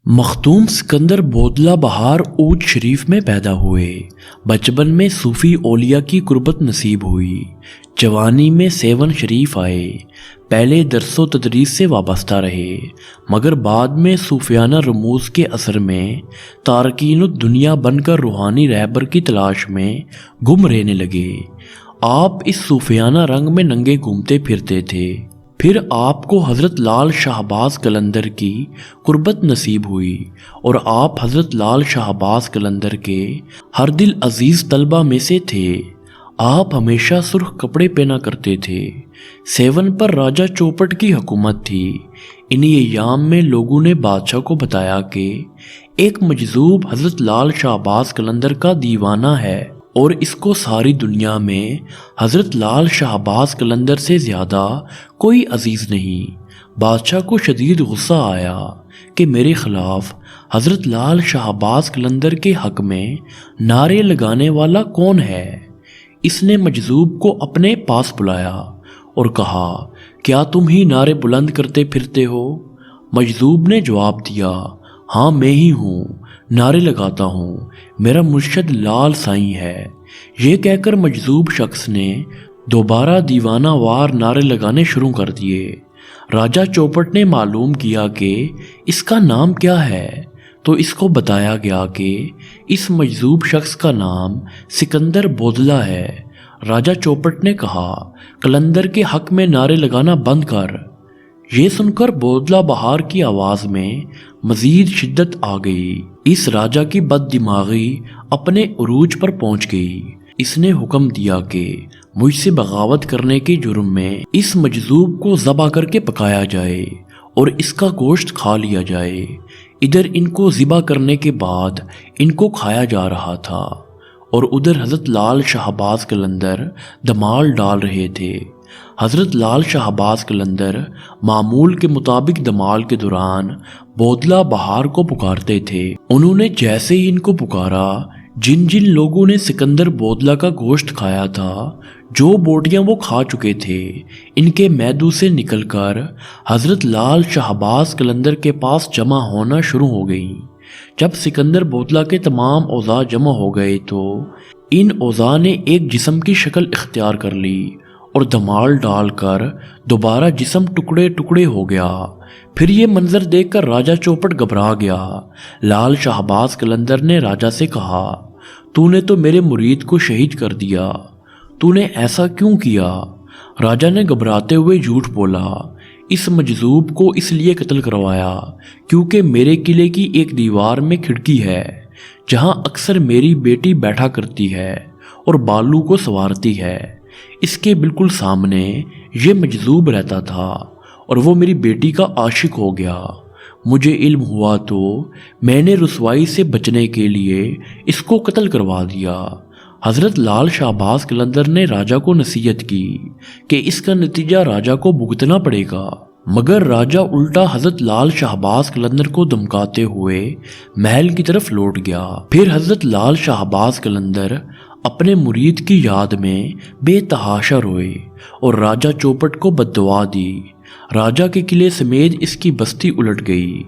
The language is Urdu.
مختوم سکندر بودلہ بہار اودھ شریف میں پیدا ہوئے۔ بچپن میں صوفی اولیاء کی قربت نصیب ہوئی۔ جوانی میں سیون شریف آئے۔ پہلے درس و تدریس سے وابستہ رہے، مگر بعد میں صوفیانہ رموز کے اثر میں تارکین الدنیا بن کر روحانی رہبر کی تلاش میں گم رہنے لگے۔ آپ اس صوفیانہ رنگ میں ننگے گھومتے پھرتے تھے۔ پھر آپ کو حضرت لال شہباز قلندر کی قربت نصیب ہوئی اور آپ حضرت لال شہباز قلندر کے ہر دل عزیز طلبہ میں سے تھے۔ آپ ہمیشہ سرخ کپڑے پہنا کرتے تھے۔ سیون پر راجہ چوپٹ کی حکومت تھی۔ انہی ایام میں لوگوں نے بادشاہ کو بتایا کہ ایک مجذوب حضرت لال شہباز قلندر کا دیوانہ ہے اور اس کو ساری دنیا میں حضرت لال شہباز قلندر سے زیادہ کوئی عزیز نہیں۔ بادشاہ کو شدید غصہ آیا کہ میرے خلاف حضرت لال شہباز قلندر کے حق میں نعرے لگانے والا کون ہے؟ اس نے مجذوب کو اپنے پاس بلایا اور کہا، کیا تم ہی نعرے بلند کرتے پھرتے ہو؟ مجذوب نے جواب دیا، ہاں میں ہی ہوں، نعرے لگاتا ہوں، میرا مرشد لال سائیں ہے۔ یہ کہہ کر مجذوب شخص نے دوبارہ دیوانہ وار نعرے لگانے شروع کر دیے۔ راجہ چوپٹ نے معلوم کیا کہ اس کا نام کیا ہے تو اس کو بتایا گیا کہ اس مجذوب شخص کا نام سکندر بودلہ ہے۔ راجہ چوپٹ نے کہا، قلندر کے حق میں نعرے لگانا بند کر۔ یہ سن کر بودلہ بہار کی آواز میں مزید شدت آ گئی۔ اس راجہ کی بد دماغی اپنے عروج پر پہنچ گئی۔ اس نے حکم دیا کہ مجھ سے بغاوت کرنے کے جرم میں اس مجذوب کو ذبح کر کے پکایا جائے اور اس کا گوشت کھا لیا جائے۔ ادھر ان کو ذبح کرنے کے بعد ان کو کھایا جا رہا تھا اور ادھر حضرت لال شہباز قلندر دمال ڈال رہے تھے۔ حضرت لال شہباز قلندر معمول کے مطابق دمال کے دوران بودلہ بہار کو پکارتے تھے۔ انہوں نے جیسے ہی ان کو پکارا، جن جن لوگوں نے سکندر بودلہ کا گوشت کھایا تھا، جو بوٹیاں وہ کھا چکے تھے، ان کے میدوں سے نکل کر حضرت لال شہباز قلندر کے پاس جمع ہونا شروع ہو گئیں۔ جب سکندر بودلہ کے تمام اوضاع جمع ہو گئے تو ان اوضاع نے ایک جسم کی شکل اختیار کر لی اور دمال ڈال کر دوبارہ جسم ٹکڑے ٹکڑے ہو گیا۔ پھر یہ منظر دیکھ کر راجہ چوپٹ گھبرا گیا۔ لال شہباز قلندر نے راجہ سے کہا، تو نے تو میرے مرید کو شہید کر دیا، تو نے ایسا کیوں کیا؟ راجہ نے گھبراتے ہوئے جھوٹ بولا، اس مجذوب کو اس لیے قتل کروایا کیونکہ میرے قلعے کی ایک دیوار میں کھڑکی ہے جہاں اکثر میری بیٹی بیٹھا کرتی ہے اور بالو کو سنوارتی ہے۔ اس کے بالکل سامنے یہ مجذوب رہتا تھا اور وہ میری بیٹی کا عاشق ہو گیا۔ مجھے علم ہوا تو میں نے رسوائی سے بچنے کے لیے اس کو قتل کروا دیا۔ حضرت لال شہباز قلندر نے راجہ کو نصیحت کی کہ اس کا نتیجہ راجہ کو بھگتنا پڑے گا، مگر راجہ الٹا حضرت لال شہباز قلندر کو دھمکاتے ہوئے محل کی طرف لوٹ گیا۔ پھر حضرت لال شہباز قلندر اپنے مرید کی یاد میں بے تحاشا روئے اور راجہ چوپٹ کو بد دعا دی۔ راجہ کے قلعے سمیت اس کی بستی الٹ گئی۔